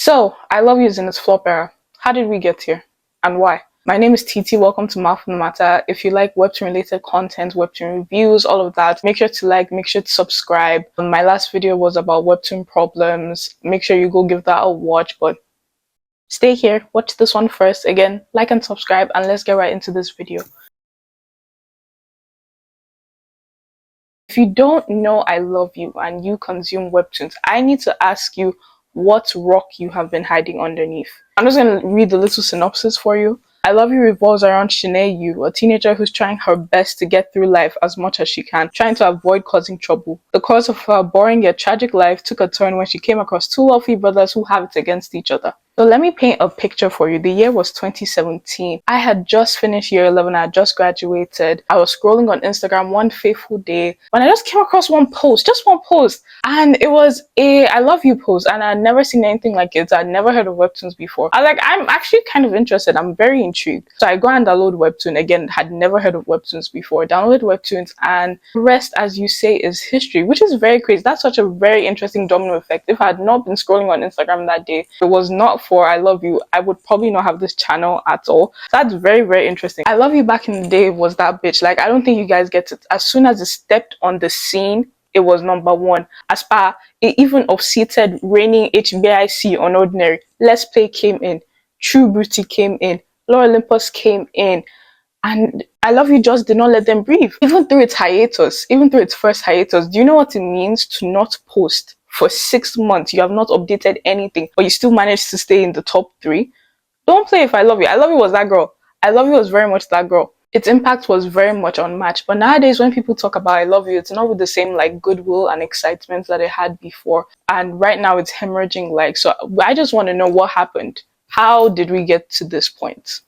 So, I Love You is in its flop era. How did we get here? And why? My name is TT. Welcome to Mouth on the Matter. If you like Webtoon related content, Webtoon reviews, all of that, make sure to like, make sure to subscribe. My last video was about Webtoon problems. Make sure you go give that a watch, but stay here, watch this one first. Again, like and subscribe, and let's get right into this video. If you don't know I Love You and you consume Webtoons, I need to ask you what rock you have been hiding underneath. I'm just going to read the little synopsis for you. I Love You revolves around Shanae Yu, a teenager who's trying her best to get through life as much as she can, trying to avoid causing trouble. The course of her boring yet tragic life took a turn when she came across two wealthy brothers who have it against each other. So let me paint a picture for you. The year was 2017. I had just finished year 11. I had just graduated. I was scrolling on Instagram one fateful day when I just came across one post, just one post. And it was a I Love You post. And I had never seen anything like it. I'd never heard of Webtoons before. I was like, I'm actually kind of interested. I'm very intrigued. So I go and download Webtoon. Again, had never heard of Webtoons before. Download Webtoons, and the rest, as you say, is history, which is very crazy. That's such a very interesting domino effect. If I had not been scrolling on Instagram that day, it was not for I Love You, I would probably not have this channel at all. That's very, very interesting. I Love You back in the day was that bitch. Like, I don't think you guys get it. As soon as it stepped on the scene, it was number one. As far it even offseated reigning HBIC on Ordinary. Let's Play came in. True Beauty came in. Laura Olympus came in. And I Love You just did not let them breathe. Even through its hiatus, even through its first hiatus, do you know what it means to not post for 6 months? You have not updated anything, but you still managed to stay in the top 3. Don't play if I Love You. I Love You was that girl. I Love You was very much that girl. Its impact was very much unmatched. But nowadays, when people talk about I Love You, it's not with the same like goodwill and excitement that it had before. And right now, it's hemorrhaging. Like, so I just want to know what happened. How did we get to this point?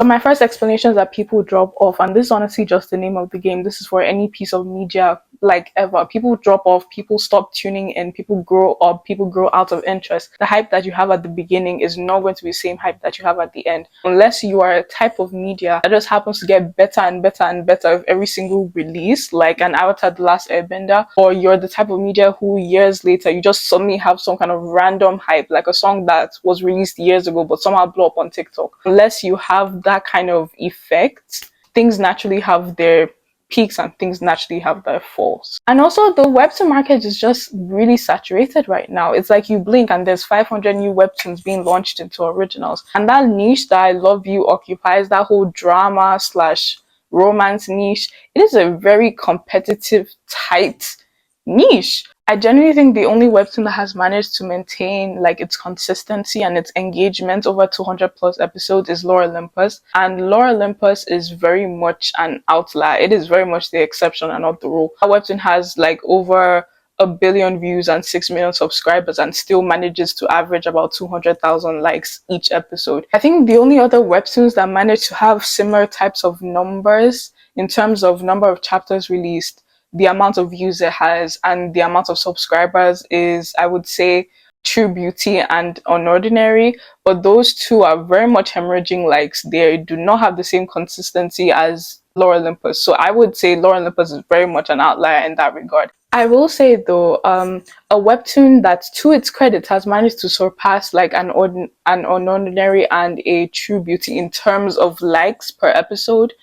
So my first explanation is that people drop off, and this is honestly just the name of the game. This is for any piece of media, like ever. People drop off, people stop tuning in, people grow up, people grow out of interest. The hype that you have at the beginning is not going to be the same hype that you have at the end, unless you are a type of media that just happens to get better and better and better with every single release, like an Avatar: The Last Airbender, or you're the type of media who years later you just suddenly have some kind of random hype, like a song that was released years ago but somehow blew up on TikTok. Unless you have that kind of effect, things naturally have their peaks and things naturally have their falls. And also, the webtoon market is just really saturated right now. It's like you blink and there's 500 new webtoons being launched into originals. And that niche that I Love You occupies, that whole drama slash romance niche, it is a very competitive, tight niche. I genuinely think the only webtoon that has managed to maintain like its consistency and its engagement over 200 plus episodes is Laura Olympus. And Laura Olympus is very much an outlier. It is very much the exception and not the rule. Our webtoon has like over 1 billion views and 6 million subscribers and still manages to average about 200,000 likes each episode. I think the only other webtoons that manage to have similar types of numbers in terms of number of chapters released, the amount of views it has, and the amount of subscribers is, I would say, True Beauty and Unordinary. But those two are very much hemorrhaging likes. They do not have the same consistency as Laura Olympus. So I would say Laura Olympus is very much an outlier in that regard. I will say though, a webtoon that, to its credit, has managed to surpass like an Unordinary and a True Beauty in terms of likes per episode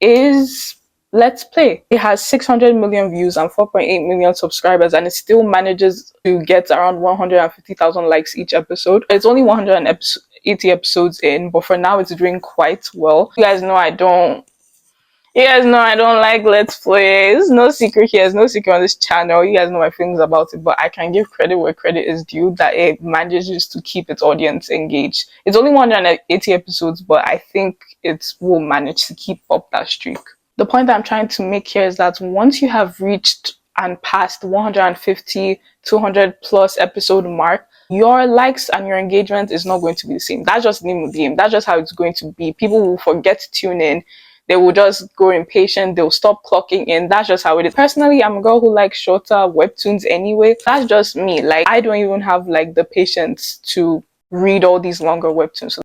is Let's Play. It has 600 million views and 4.8 million subscribers, and it still manages to get around 150,000 likes each episode. It's only 180 episodes in, but for now it's doing quite well. You guys know I don't like Let's Play. It's no secret here. It's no secret on this channel. You guys know my feelings about it, but I can give credit where credit is due, that it manages to keep its audience engaged. It's only 180 episodes, but I think it will manage to keep up that streak. The point that I'm trying to make here is that once you have reached and passed the 150, 200 plus episode mark, your likes and your engagement is not going to be the same. That's just the name of the game. That's just how it's going to be. People will forget to tune in. They will just grow impatient. They'll stop clocking in. That's just how it is. Personally, I'm a girl who likes shorter webtoons anyway. That's just me. Like, I don't even have like the patience to read all these longer webtoons.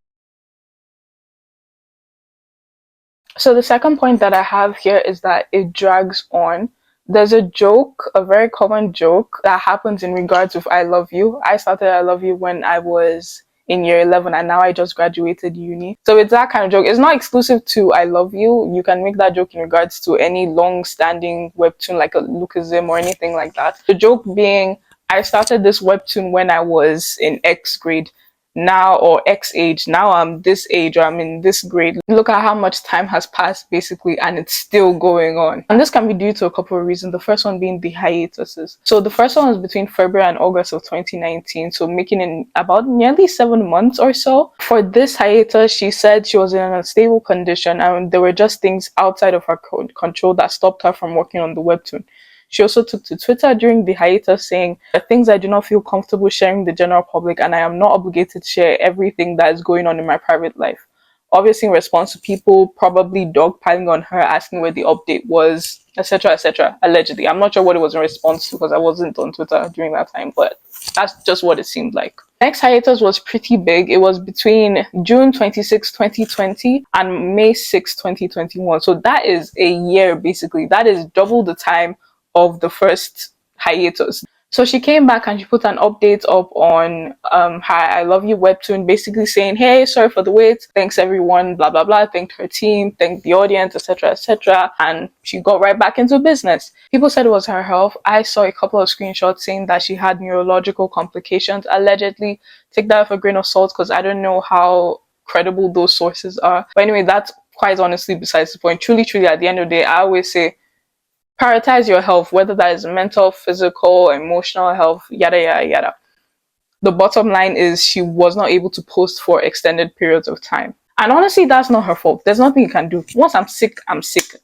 So the second point that I have here is that it drags on. There's a joke, a very common joke that happens in regards with I Love You. I started I Love You when I was in year 11 and now I just graduated uni. So it's that kind of joke. It's not exclusive to I Love You. You can make that joke in regards to any long-standing webtoon like a Lookism or anything like that. The joke being, I started this webtoon when I was in X grade now, or X age. Now I'm this age or I'm in this grade. Look at how much time has passed basically and it's still going on. And this can be due to a couple of reasons. The first one being the hiatuses. So the first one was between February and August of 2019. So making in about nearly 7 months or so. For this hiatus, she said she was in an unstable condition and there were just things outside of her control that stopped her from working on the webtoon. She also took to Twitter during the hiatus saying, "The things I do not feel comfortable sharing with the general public and I am not obligated to share everything that is going on in my private life." Obviously in response to people probably dogpiling on her, asking where the update was, etc., etc., allegedly. I'm not sure what it was in response to because I wasn't on Twitter during that time, but that's just what it seemed like. Next hiatus was pretty big. It was between June 26, 2020 and May 6, 2021. So that is a year basically. That is double the time of the first hiatus. So she came back and she put an update up on her I Love You webtoon, basically saying, "Hey, sorry for the wait. Thanks everyone, blah blah blah. Thanked her team, thanked the audience, etc. etc." And she got right back into business. People said it was her health. I saw a couple of screenshots saying that she had neurological complications. Allegedly, take that with a grain of salt because I don't know how credible those sources are. But anyway, that's quite honestly besides the point. Truly, truly, at the end of the day, I always say prioritize your health, whether that is mental, physical, emotional health, yada yada yada. The bottom line is she was not able to post for extended periods of time. And honestly, that's not her fault. There's nothing you can do. Once I'm sick, I'm sick.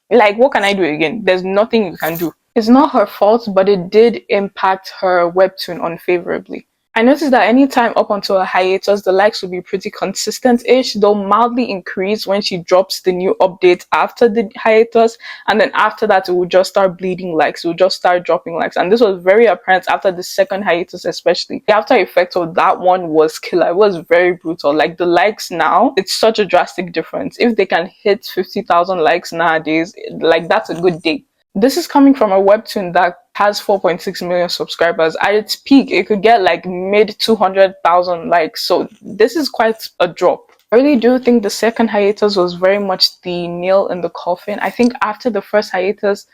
Like, what can I do again? There's nothing you can do. It's not her fault, but it did impact her webtoon unfavorably. I noticed that anytime up until a hiatus, the likes will be pretty consistent-ish. They'll mildly increase when she drops the new update after the hiatus, and then after that, it will just start bleeding likes. It will just start dropping likes, and this was very apparent after the second hiatus, especially. The after effect of that one was killer. It was very brutal. Like the likes now, it's such a drastic difference. If they can hit 50,000 likes nowadays, like that's a good day. This is coming from a webtoon that has 4.6 million subscribers. At its peak, it could get like mid 200,000 likes. So this is quite a drop. I really do think the second hiatus was very much the nail in the coffin. I think after the first hiatus,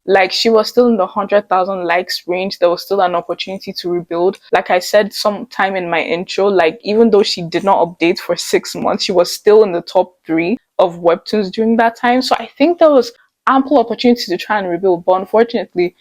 like she was still in the 100,000 likes range. There was still an opportunity to rebuild. Like I said sometime in my intro, like even though she did not update for 6 months, she was still in the top 3 of webtoons during that time. So I think there was ample opportunity to try and rebuild, but unfortunately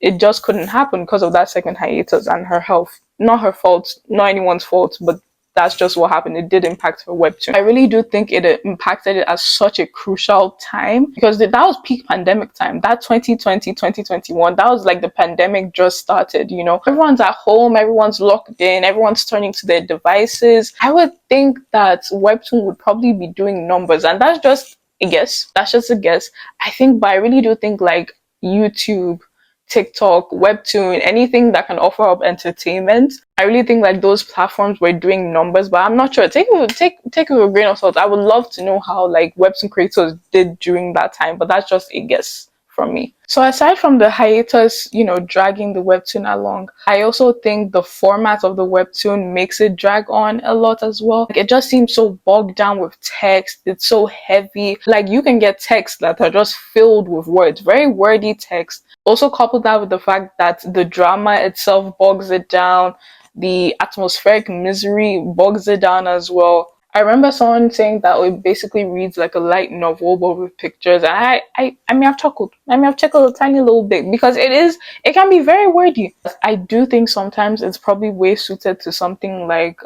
it just couldn't happen because of that second hiatus and her health. Not her fault, not anyone's fault, but that's just what happened. It did impact her webtoon. I really do think it impacted it at such a crucial time because that was peak pandemic time. That 2020, 2021, that was like the pandemic just started, you know. Everyone's at home, everyone's locked in, everyone's turning to their devices. I would think that webtoon would probably be doing numbers, and that's just a guess. That's just a guess. I think, but I really do think like YouTube, TikTok, Webtoon, anything that can offer up entertainment. I really think like those platforms were doing numbers, but I'm not sure. Take it with a grain of salt. I would love to know how like Webtoon creators did during that time, but that's just a guess from me. So aside from the hiatus, you know, dragging the webtoon along, I also think the format of the webtoon makes it drag on a lot as well. Like, it just seems so bogged down with text. It's so heavy. Like you can get texts that are just filled with words, very wordy text. Also couple that with the fact that the drama itself bogs it down. The atmospheric misery bogs it down as well. I remember someone saying that it basically reads like a light novel but with pictures. And I mean, I've chuckled. I mean, I've chuckled a tiny little bit because it can be very wordy. I do think sometimes it's probably way suited to something like,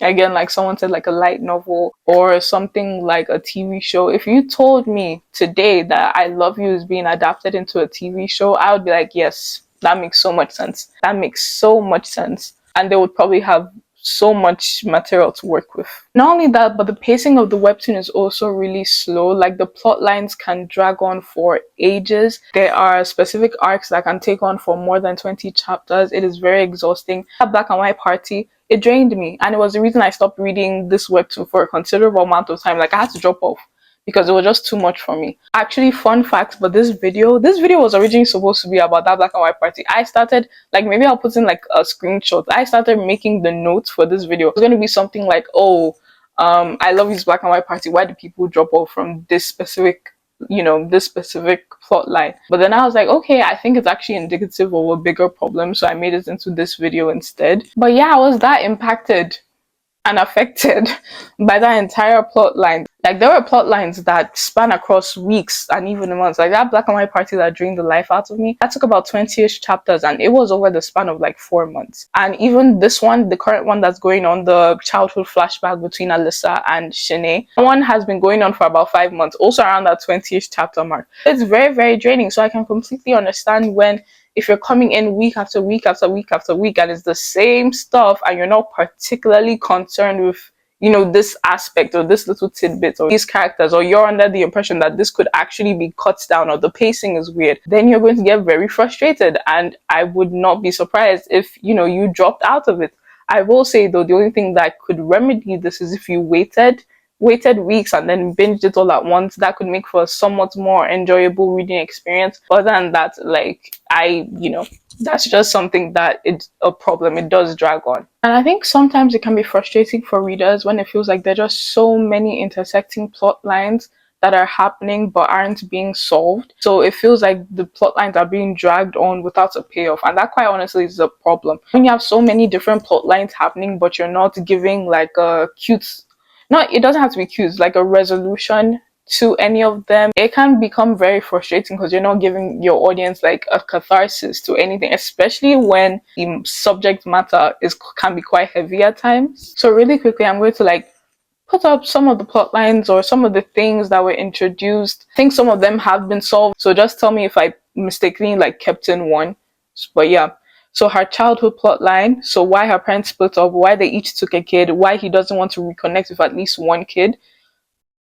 again, like someone said, like a light novel or something like a TV show. If you told me today that I Love You is being adapted into a TV show, I would be like, yes, that makes so much sense. That makes so much sense. And they would probably have so much material to work with. Not only that, but the pacing of the webtoon is also really slow. Like the plot lines can drag on for ages. There are specific arcs that can take on for more than 20 chapters. It is very exhausting. That Black and White Party, it drained me, and it was the reason I stopped reading this webtoon for a considerable amount of time. Like I had to drop off because it was just too much for me. Actually, fun fact, but this video was originally supposed to be about that black and white party. I started, like, maybe I'll put in like a screenshot. I started making the notes for this video. It's going to be something like, oh, I love this black and white party. Why do people drop off from this specific, this specific plot line? But then I was like, okay, I think it's actually indicative of a bigger problem, so I made it into this video instead. But yeah, I was that impacted and affected by that entire plot line. Like, there were plot lines that span across weeks and even months. Like that black and white party that drained the life out of me, that took about 20-ish chapters, and it was over the span of like 4 months. And even this one, the current one that's going on, the childhood flashback between Alyssa and Shanae, that one has been going on for about 5 months, also around that 20-ish chapter mark. It's very, very draining. So I can completely understand when, if you're coming in week after week after week after week and it's the same stuff, and you're not particularly concerned with, this aspect or this little tidbit or these characters, or you're under the impression that this could actually be cut down or the pacing is weird, then you're going to get very frustrated. And I would not be surprised if, you dropped out of it. I will say though, the only thing that could remedy this is if you waited weeks and then binged it all at once. That could make for a somewhat more enjoyable reading experience. Other than that, like, that's just something that it's a problem. It does drag on. And I think sometimes it can be frustrating for readers when it feels like there are just so many intersecting plot lines that are happening but aren't being solved. So it feels like the plot lines are being dragged on without a payoff. And that, quite honestly, is a problem. When you have so many different plot lines happening but you're not giving like a cute, not, it doesn't have to be cute, like a resolution to any of them, it can become very frustrating because you're not giving your audience like a catharsis to anything, especially when the subject matter can be quite heavy at times. So really quickly, I'm going to like put up some of the plot lines or some of the things that were introduced. I think some of them have been solved, so just tell me if I mistakenly like kept in one. But yeah, so her childhood plot line, so why her parents split up, why they each took a kid, why he doesn't want to reconnect with at least one kid.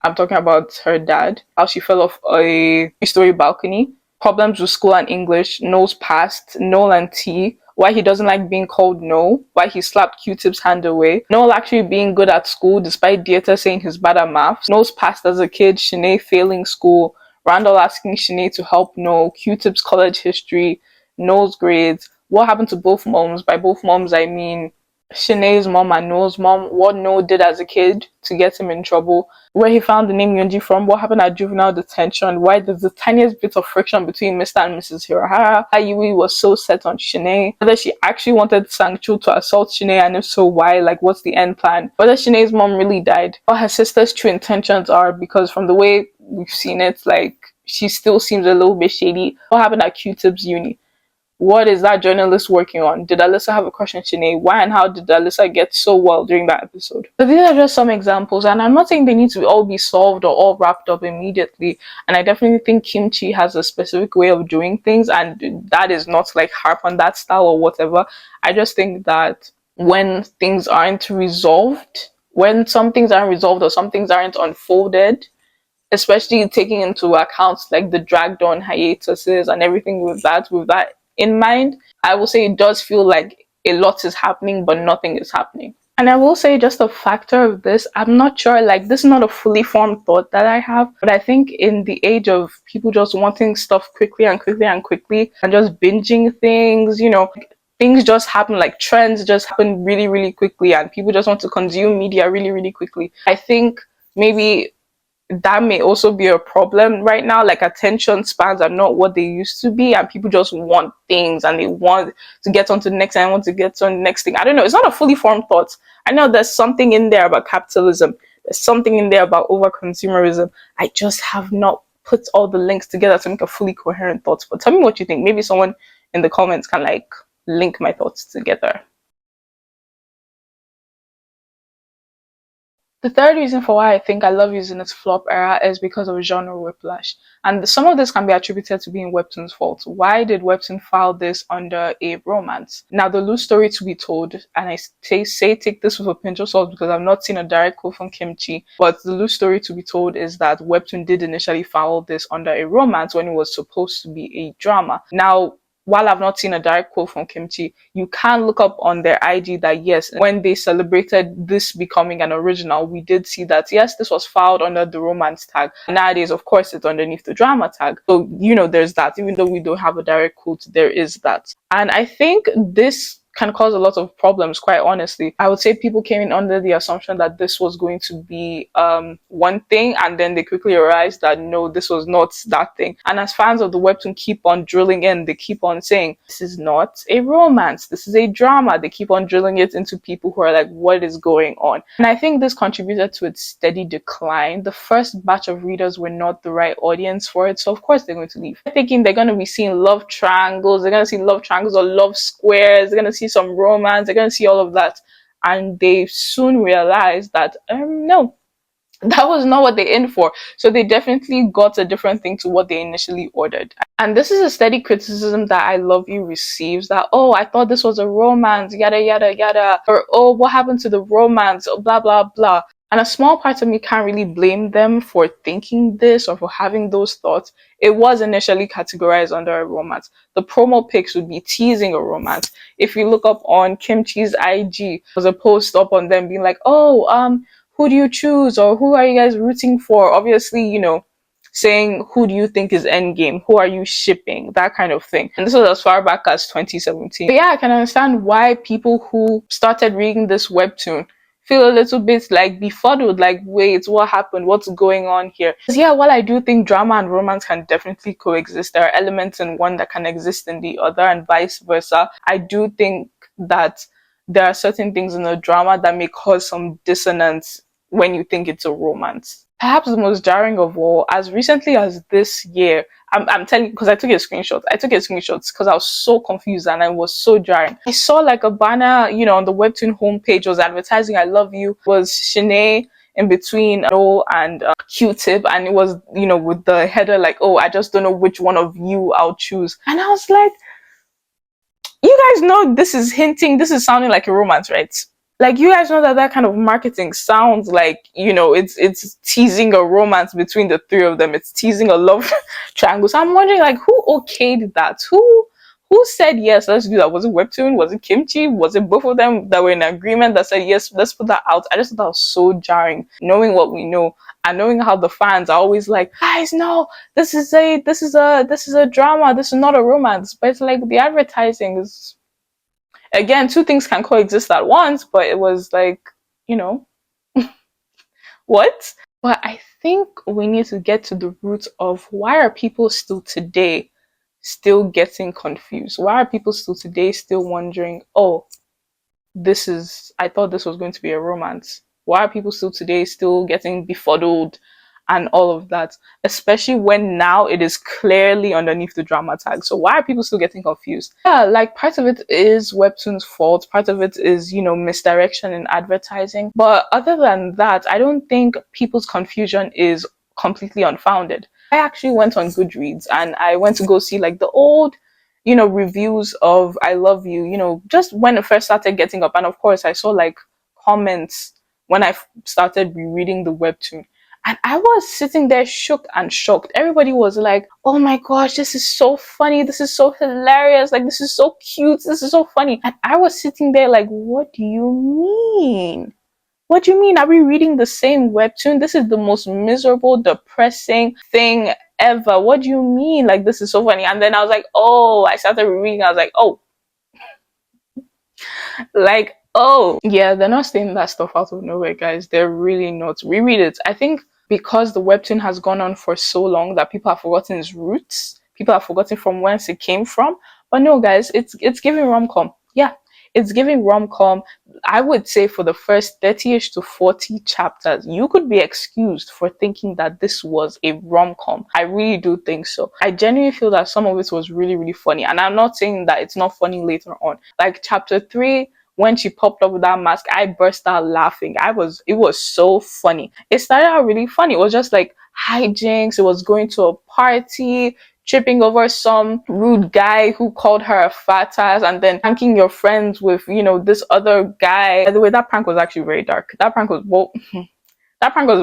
I'm talking about her dad, how she fell off a three-story balcony, problems with school and English, Noel's past, Noel and T, why he doesn't like being called No, why he slapped Q-Tip's hand away, Noel actually being good at school despite Dieter saying he's bad at maths, Noel's past as a kid, Shanae failing school, Randall asking Shanae to help Noel, Q-Tip's college history, Noel's grades, what happened to both moms. By both moms, I mean Shanae's mom and Noel's mom, what Noel did as a kid to get him in trouble, where he found the name Yunji from, what happened at juvenile detention, why there's the tiniest bit of friction between Mr. and Mrs. Hirohara, how Yui was so set on Shanae, whether she actually wanted Sangchu to assault Shanae, and if so, why, like what's the end plan, whether Shanae's mom really died, what her sister's true intentions are, because from the way we've seen it, like, she still seems a little bit shady, what happened at Q-Tip's uni. What is that journalist working on? Did Alyssa have a crush on Shanae? Why and how did Alyssa get so well during that episode? So these are just some examples, and I'm not saying they need to all be solved or all wrapped up immediately. And I definitely think Kimchi has a specific way of doing things, and that is not like harp on that style or whatever. I just think that when things aren't resolved, when some things aren't resolved or some things aren't unfolded, especially taking into account like the dragged on hiatuses and everything with that in mind, I will say it does feel like a lot is happening but nothing is happening. And I will say, just a factor of this, I'm not sure, like, this is not a fully formed thought that I have, but I think in the age of people just wanting stuff quickly and quickly and quickly and just binging things, things just happen, like trends just happen really, really quickly, and people just want to consume media really, really quickly. I think maybe that may also be a problem right now. Like, attention spans are not what they used to be, and people just want things and they want to get on to the next and want to get on the next thing. I don't know, it's not a fully formed thought. I know there's something in there about capitalism, there's something in there about over consumerism. I just have not put all the links together to make a fully coherent thought. But tell me what you think. Maybe someone in the comments can like link my thoughts together. The third reason for why I think I love using its flop era is because of genre whiplash. And some of this can be attributed to being Webtoon's fault. Why did Webtoon file this under a romance? Now, the loose story to be told, and I say take this with a pinch of salt because I've not seen a direct quote from Kimchi, but the loose story to be told is that Webtoon did initially file this under a romance when it was supposed to be a drama. Now, while I've not seen a direct quote from Kimchi, you can look up on their IG that yes, when they celebrated this becoming an original, we did see that yes, this was filed under the romance tag. Nowadays, of course, it's underneath the drama tag. So, there's that. Even though we don't have a direct quote, there is that. And I think this can cause a lot of problems, quite honestly. I would say people came in under the assumption that this was going to be one thing, and then they quickly realized that no, this was not that thing. And as fans of the webtoon keep on drilling in, they keep on saying, this is not a romance, this is a drama. They keep on drilling it into people who are like, what is going on? And I think this contributed to its steady decline. The first batch of readers were not the right audience for it, so of course they're going to leave. They're thinking they're going to be seeing love triangles, they're going to see love triangles or love squares, they're going to see some romance, they're going to see all of that. And they soon realized that, no, that was not what they in for. So they definitely got a different thing to what they initially ordered. And this is a steady criticism that I Love You receives, that, oh, I thought this was a romance, yada, yada, yada. Or, oh, what happened to the romance? Oh, blah, blah, blah. And a small part of me can't really blame them for thinking this or for having those thoughts. It was initially categorized under a romance. The promo pics would be teasing a romance. If you look up on Kimchi's IG, there's a post up on them being like, oh, who do you choose, or who are you guys rooting for? Obviously, saying who do you think is endgame, who are you shipping, that kind of thing. And this was as far back as 2017. But yeah, I can understand why people who started reading this webtoon feel a little bit like befuddled, like, wait, what happened? What's going on here? Because yeah, while I do think drama and romance can definitely coexist, there are elements in one that can exist in the other and vice versa. I do think that there are certain things in a drama that may cause some dissonance when you think it's a romance. Perhaps the most jarring of all, as recently as this year, I'm telling you because I took a screenshot. I took a screenshot because I was so confused and I was so jarring. I saw like a banner, on the webtoon homepage was advertising "I Love You." It was Shanae in between Joe and Q-Tip, and it was with the header like, "Oh, I just don't know which one of you I'll choose." And I was like, you guys know this is sounding like a romance, right? Like, you guys know that kind of marketing sounds like, it's teasing a romance between the three of them. It's teasing a love triangle. So I'm wondering, like, who okayed that? Who said, yes, let's do that? Was it Webtoon? Was it Kimchi? Was it both of them that were in agreement that said, yes, let's put that out? I just thought that was so jarring, knowing what we know and knowing how the fans are always like, guys, no, this is a drama. This is not a romance. But it's like the advertising is, again, two things can coexist at once, but it was like, what? But I think we need to get to the root of why are people still today still getting confused? Why are people still today still wondering, oh, I thought this was going to be a romance? Why are people still today still getting befuddled and all of that? Especially when now it is clearly underneath the drama tag. So why are people still getting confused? Yeah, like part of it is Webtoon's fault. Part of it is, misdirection in advertising. But other than that, I don't think people's confusion is completely unfounded. I actually went on Goodreads and I went to go see like the old reviews of I Love You, just when it first started getting up. And of course, I saw like comments when I started rereading the webtoon. And I was sitting there shook and shocked. Everybody was like, oh my gosh, this is so funny. This is so hilarious. Like, this is so cute. This is so funny. And I was sitting there like, what do you mean? What do you mean? Are we reading the same webtoon? This is the most miserable, depressing thing ever. What do you mean? Like, this is so funny. And then I was like, oh, I started reading. I was like, oh, like, oh. Yeah, they're not saying that stuff out of nowhere, guys. They're really not. Reread it. I think because the webtoon has gone on for so long that people have forgotten its roots. People have forgotten from whence it came from. But no, guys, it's giving rom-com. Yeah, it's giving rom-com. I would say for the first 30ish to 40 chapters, you could be excused for thinking that this was a rom-com. I really do think so. I genuinely feel that some of it was really, really funny. And I'm not saying that it's not funny later on. Like chapter 3, when she popped up with that mask, I burst out laughing. It was so funny. It started out really funny. It was just like hijinks. It was going to a party, tripping over some rude guy who called her a fat ass, and then pranking your friends with, this other guy. By the way, that prank was actually very dark. That prank was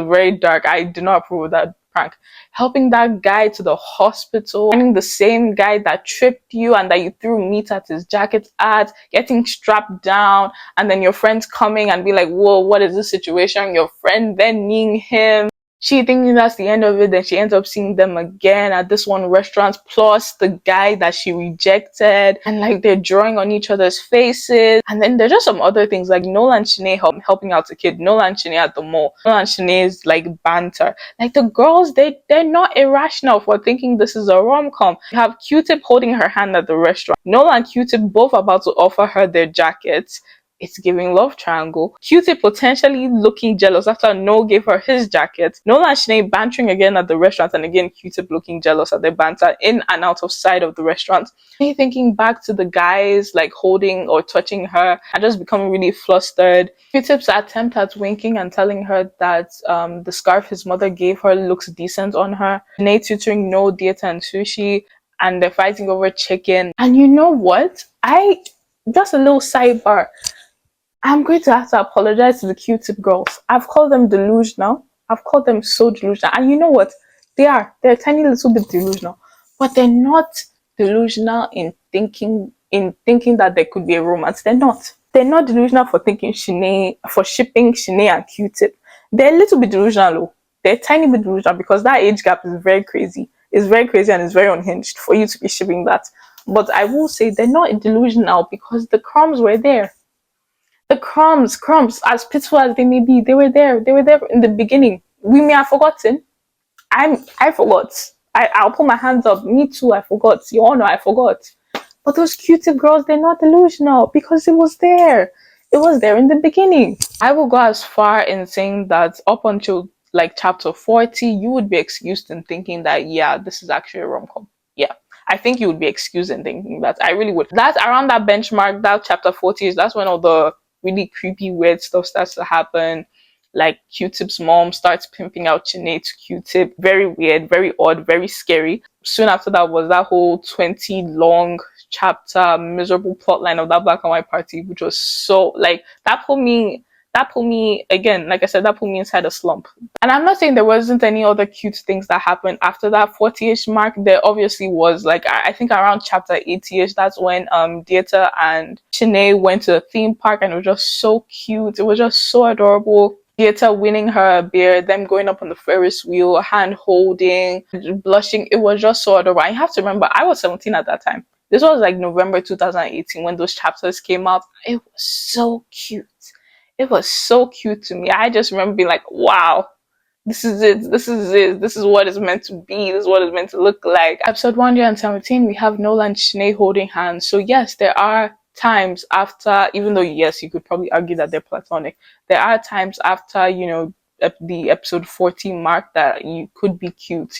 very dark. I did not approve of that prank, helping that guy to the hospital, finding the same guy that tripped you and that you threw meat at his jacket at, getting strapped down, and then your friends coming and be like, whoa, what is this situation? Your friend then kneeing him. She thinking that's the end of it, then she ends up seeing them again at this one restaurant, plus the guy that she rejected, and like they're drawing on each other's faces. And then there's just some other things like Nola and Shanae helping out a kid, Nola and Shanae at the mall, Nola and Shanae's like banter. Like the girls, they're not irrational for thinking this is a rom-com. You have Q-Tip holding her hand at the restaurant, Nola and Q-Tip both about to offer her their jackets. It's giving love triangle. Q-Tip potentially looking jealous after Noel gave her his jacket. Nola and Sinead bantering again at the restaurant, and again Q-Tip looking jealous at their banter in and out of sight of the restaurant. Me thinking back to the guys like holding or touching her and just becoming really flustered. Q-Tip's attempt at winking and telling her that the scarf his mother gave her looks decent on her. Sinead tutoring Noel theater and sushi, and they're fighting over chicken. And you know what? Just a little sidebar. I'm going to have to apologize to the Q-Tip girls. I've called them delusional. I've called them so delusional. And you know what? They're a tiny little bit delusional. But they're not delusional in thinking that there could be a romance. They're not. They're not delusional for thinking for shipping Shanae and Q-Tip. They're a little bit delusional though. They're a tiny bit delusional because that age gap is very crazy. It's very crazy and it's very unhinged for you to be shipping that. But I will say they're not delusional because the crumbs were there. The crumbs, as pitiful as they may be, they were there. They were there in the beginning. We may have forgotten. I forgot. I'll put my hands up. Me too, I forgot. You all know I forgot. But those Q-Tip girls, they're not delusional because it was there. It was there in the beginning. I will go as far in saying that up until like chapter 40, you would be excused in thinking that, yeah, this is actually a rom-com. Yeah. I think you would be excused in thinking that. I really would. That's around that benchmark, that chapter 40 is that's when all the really creepy, weird stuff starts to happen. Like Q-Tip's mom starts pimping out Sinead to Q-Tip. Very weird, very odd, very scary. Soon after that was that whole 20 long chapter miserable plotline of that black and white party, which was so like that put me again, like I said, that put me inside a slump. And I'm not saying there wasn't any other cute things that happened after that 40ish mark. There obviously was. Like I think around chapter 80ish, that's when Dieter and Shanae went to a theme park, and it was just so cute. It was just so adorable. Dieter winning her a beer, them going up on the Ferris wheel, hand holding, blushing. It was just so adorable. And you have to remember, I was 17 at that time. This was like November 2018 when those chapters came out. It was so cute. It was so cute to me. I just remember being like, wow, this is it. This is it. This is what it's meant to be. This is what it's meant to look like. Episode 117, we have Nola and Sinead holding hands. So yes, there are times after, even though yes, you could probably argue that they're platonic, there are times after, the episode 40 mark that you could be cute.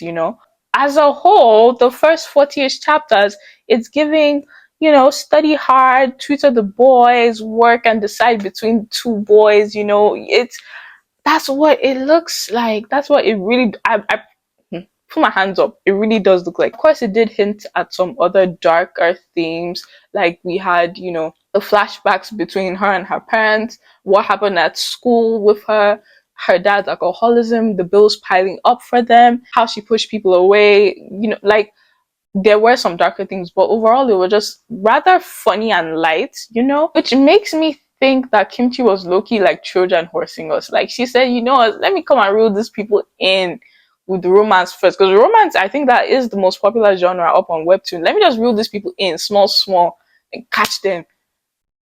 As a whole, the first 40ish chapters, it's giving, study hard, tutor the boys, work and decide between two boys, that's what it looks like. That's what it really, put my hands up. It really does look like. Of course, it did hint at some other darker themes. Like we had, the flashbacks between her and her parents, what happened at school with her dad's alcoholism, the bills piling up for them, how she pushed people away, like there were some darker things, but overall it was just rather funny and light, which makes me think that Kimchi was low-key like Trojan horsing us. Like she said, let me come and reel these people in with the romance first. Because romance, I think that is the most popular genre up on Webtoon. Let me just reel these people in, small, and catch them.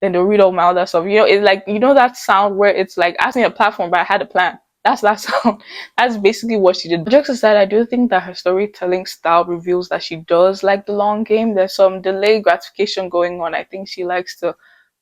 Then they'll read all my other stuff. It's like, that sound where it's like, ask me a platform, but I had a plan. That's that sound. That's basically what she did. Jokes aside, I do think that her storytelling style reveals that she does like the long game. There's some delayed gratification going on. I think she likes to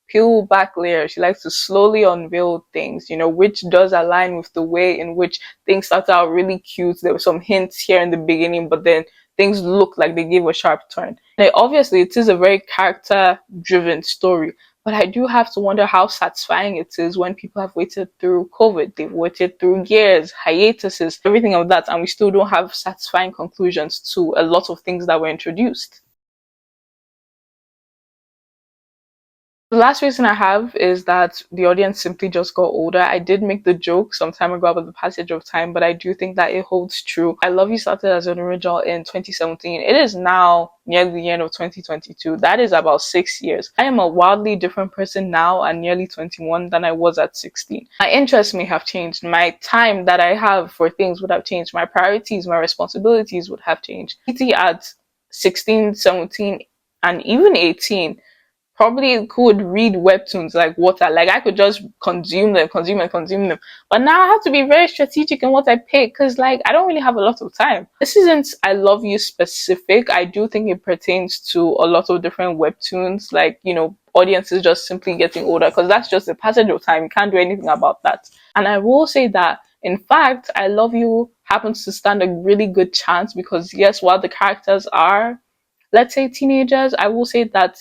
peel back layers. She likes to slowly unveil things, which does align with the way in which things started out really cute. There were some hints here in the beginning, but then things look like they gave a sharp turn. Now, obviously, it is a very character-driven story. But I do have to wonder how satisfying it is when people have waited through COVID, they've waited through years, hiatuses, everything of that, and we still don't have satisfying conclusions to a lot of things that were introduced. The last reason I have is that the audience simply just got older. I did make the joke some time ago about the passage of time, but I do think that it holds true. I Love You started as an original in 2017. It is now near the end of 2022. That is about 6 years. I am a wildly different person now at nearly 21 than I was at 16. My interests may have changed. My time that I have for things would have changed. My priorities, my responsibilities would have changed. At 16, 17, and even 18, probably could read webtoons like water. Like I could just consume them, consume and consume them. But now I have to be very strategic in what I pick because like I don't really have a lot of time. This isn't I Love You specific. I do think it pertains to a lot of different webtoons, like, audiences just simply getting older because that's just a passage of time. You can't do anything about that. And I will say that in fact, I Love You happens to stand a really good chance because yes, while the characters are, let's say, teenagers, I will say that,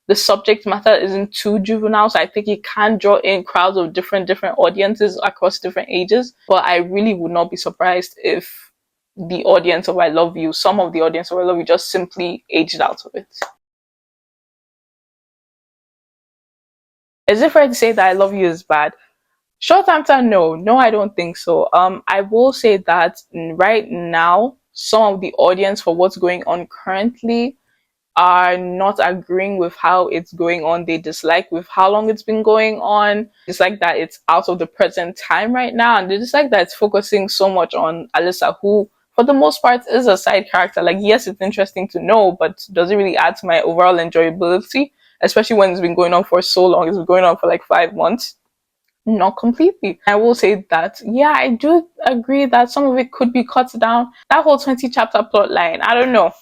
the subject matter isn't too juvenile, so I think it can draw in crowds of different audiences across different ages. But I really would not be surprised if the audience of I Love You, some of the audience of I Love You, just simply aged out of it. Is it fair to say that I Love You is bad? Short answer, no. No, I don't think so. I will say that right now, some of the audience for what's going on currently are not agreeing with how it's going on. They dislike with how long it's been going on. It's like that it's out of the present time right now. And they dislike that it's focusing so much on Alyssa, who for the most part is a side character. Like, yes, it's interesting to know, but does it really add to my overall enjoyability? Especially when it's been going on for so long. It's been going on for like 5 months. Not completely. I will say that, yeah, I do agree that some of it could be cut down. That whole 20 chapter plot line, I don't know.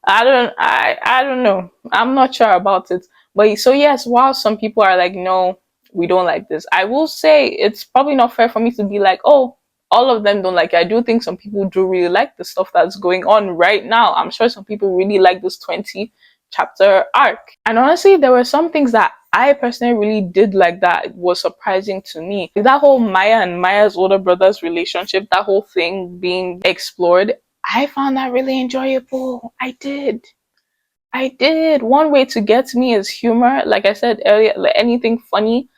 I don't know. I'm not sure about it. But so yes, while some people are like, no, we don't like this, I will say it's probably not fair for me to be like, oh, all of them don't like it. I do think some people do really like the stuff that's going on right now. I'm sure some people really like this 20 chapter arc. And honestly, there were some things that I personally really did like that was surprising to me. That whole Maya and Maya's older brother's relationship, that whole thing being explored, I found that really enjoyable. I did. I did. One way to get me is humor. Like I said earlier, like anything funny.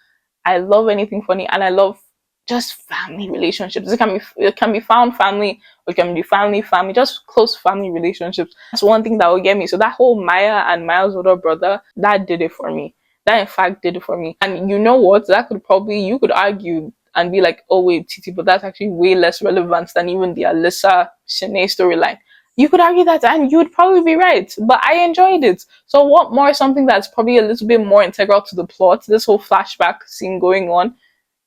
I love anything funny, and I love just family relationships. It can be found family, or it can be family, just close family relationships. That's one thing that will get me. So that whole Maya and Maya's older brother, that did it for me. That in fact did it for me. And you know what? That could probably, you could argue and be like, oh wait, Titi, but that's actually way less relevant than even the Alyssa Shanae storyline. You could argue that, and you would probably be right. But I enjoyed it. So what more? Something that's probably a little bit more integral to the plot. This whole flashback scene going on,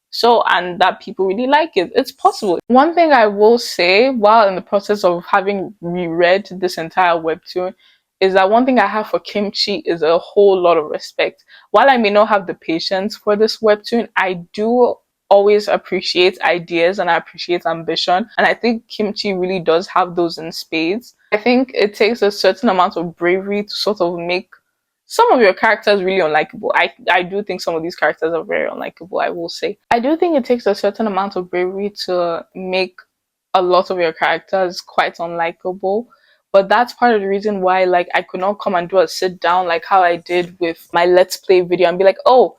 so, and that people really like it. It's possible. One thing I will say while in the process of having reread this entire webtoon is that one thing I have for Kimchi is a whole lot of respect. While I may not have the patience for this webtoon, I do always appreciate ideas and I appreciate ambition. And I think Kimchi really does have those in spades. I think it takes a certain amount of bravery to sort of make some of your characters really unlikable. I do think some of these characters are very unlikable, I will say. I do think it takes a certain amount of bravery to make a lot of your characters quite unlikable. But that's part of the reason why like I could not come and do a sit down like how I did with my Let's Play video and be like, oh,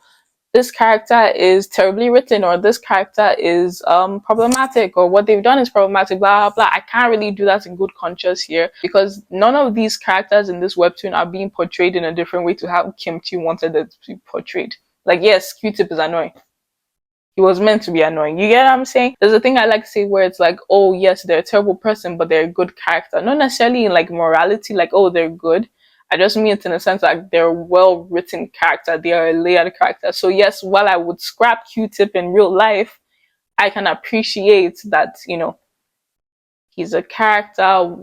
this character is terribly written or this character is problematic or what they've done is problematic, blah blah blah. I can't really do that in good conscience here because none of these characters in this webtoon are being portrayed in a different way to how Kimchi wanted it to be portrayed. Like, yes, Q-Tip is annoying. He was meant to be annoying. You get what I'm saying? There's a thing I like to say where it's like, oh yes, they're a terrible person, but they're a good character. Not necessarily in like morality, like, oh, they're good. I just mean it in a sense like they're a well written character, they are a layered character. So yes, while I would scrap Q-Tip in real life, I can appreciate that, he's a character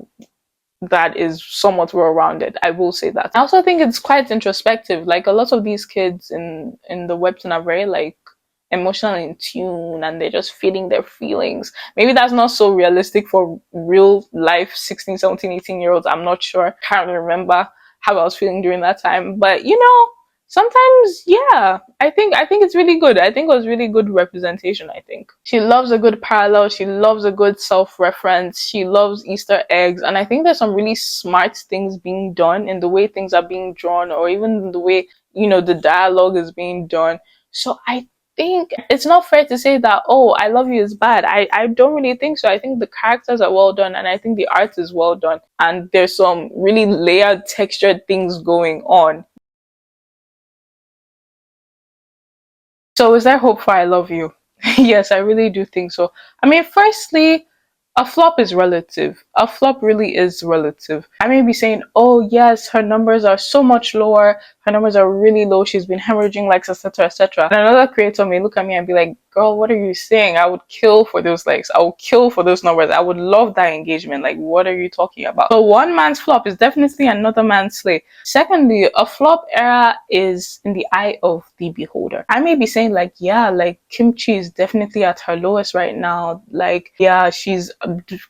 that is somewhat well rounded. I will say that. I also think it's quite introspective. Like a lot of these kids in the webtoon are very like emotionally in tune and they're just feeling their feelings. Maybe that's not so realistic for real life 16, 17, 18-year-olds. I'm not sure. Can't remember how I was feeling during that time. But sometimes, yeah, I think it's really good. I think it was really good representation. I think she loves a good parallel. She loves a good self-reference. She loves Easter eggs, and I think there's some really smart things being done in the way things are being drawn, or even the way the dialogue is being done. So I think it's not fair to say that, oh, I Love You is bad. I don't really think so. I think the characters are well done, and I think the art is well done, and there's some really layered, textured things going on. So is there hope for I Love You? Yes, I really do think so. I mean, firstly, a flop is relative. A flop really is relative. I may be saying, oh yes, her numbers are so much lower. Her numbers are really low. She's been hemorrhaging likes, etc., etc. And another creator may look at me and be like, girl, what are you saying? I would kill for those likes. I would kill for those numbers. I would love that engagement. Like, what are you talking about? So one man's flop is definitely another man's slay. Secondly, a flop era is in the eye of the beholder. I may be saying like, yeah, like Kimchi is definitely at her lowest right now. Like, yeah, she's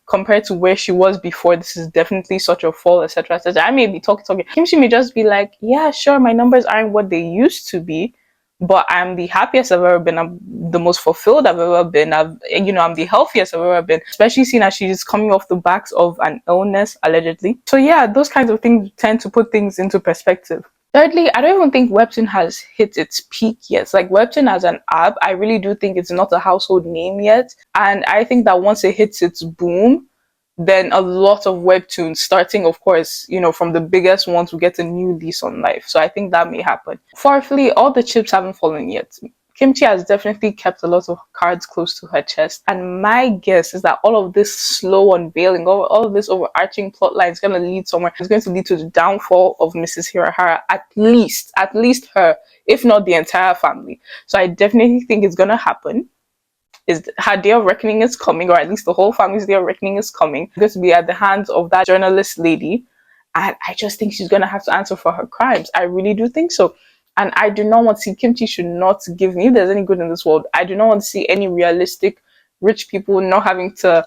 compared to where she was before, this is definitely such a fall, etc., etc. I may be talking. Kimchi may just be like, yeah, sure, my numbers aren't what they used to be, but I'm the happiest I've ever been. I'm the most fulfilled I've ever been. I'm the healthiest I've ever been, especially seeing as she's coming off the backs of an illness, allegedly. So yeah, those kinds of things tend to put things into perspective. Thirdly, I don't even think Webtoon has hit its peak yet. Like Webtoon as an app, I really do think it's not a household name yet. And I think that once it hits its boom, then a lot of webtoons, starting of course, from the biggest ones, will get a new lease on life. So I think that may happen. Fourthly, all the chips haven't fallen yet. Kimchi has definitely kept a lot of cards close to her chest, and my guess is that all of this slow unveiling, all of this overarching plot line is going to lead somewhere. It's going to lead to the downfall of Mrs. Hirahara, at least her, if not the entire family. So I definitely think it's going to happen. Is her day of reckoning is coming, or at least the whole family's day of reckoning is coming. It's going to be at the hands of that journalist lady, and I just think she's going to have to answer for her crimes. I really do think so. And I do not want to see Kimchi should not give me, if there's any good in this world, I do not want to see any realistic rich people not having to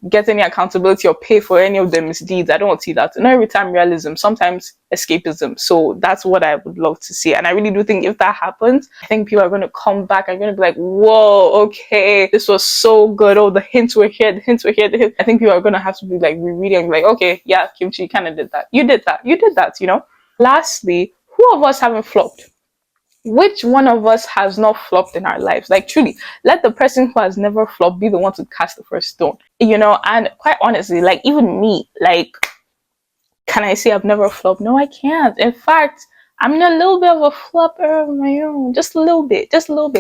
get any accountability or pay for any of their misdeeds. I don't want to see that. Not every time realism, sometimes escapism. So that's what I would love to see. And I really do think if that happens, I think people are going to come back and going to be like, whoa, okay, this was so good. Oh, the hints were here, the hints were here, the hints. I think people are going to have to be like rereading and be like, okay, yeah, Kimchi kind of did that. You did that. Lastly, who of us haven't flopped? Which one of us has not flopped in our lives? Like, truly, let the person who has never flopped be the one to cast the first stone. And quite honestly, like, even me, like, can I say I've never flopped? No, I can't. In fact, I'm in a little bit of a flopper of my own. Just a little bit.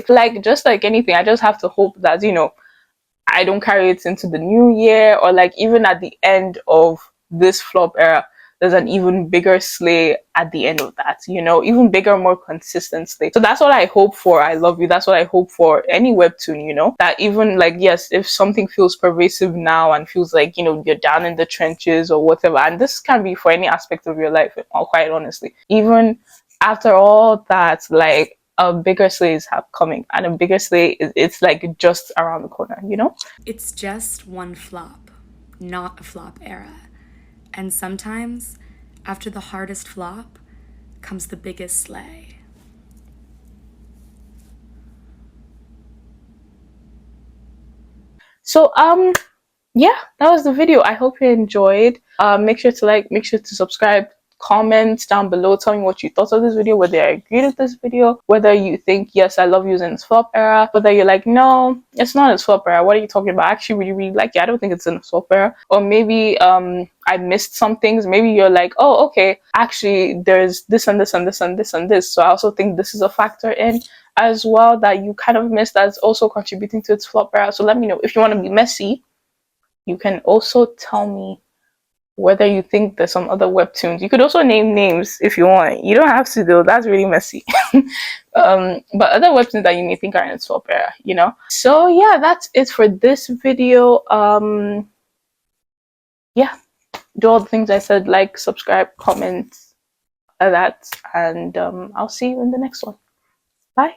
Like, just like anything, I just have to hope that, I don't carry it into the new year, or like even at the end of this flop era, there's an even bigger slay at the end of that, even bigger, more consistent slay. So that's what I hope for I Love You. That's what I hope for any webtoon, that even like, yes, if something feels pervasive now and feels like, you're down in the trenches or whatever, and this can be for any aspect of your life, quite honestly, even after all that, like, a bigger slay is coming, and a bigger slay it's like just around the corner. It's just one flop, not a flop era. And sometimes, after the hardest flop, comes the biggest slay. So yeah, that was the video. I hope you enjoyed. Make sure to like, make sure to subscribe, comment down below, tell me what you thought of this video, whether I agreed with this video, whether you think yes, I Love You in its flop era, whether you're like, no, it's not its flop era, what are you talking about? I actually really, really like it. I don't think it's in its flop era. Or maybe I missed some things. Maybe you're like, oh, okay, actually there's this and this and this and this and this, so I also think this is a factor in as well that you kind of missed, that's also contributing to its flop era. So let me know. If you want to be messy, you can also tell me whether you think there's some other webtoons. You could also name names if you want. You don't have to though, that's really messy. But other webtoons that you may think are in swap era, So yeah, that's it for this video. Yeah, do all the things I said, like, subscribe, comment, that, and I'll see you in the next one. Bye.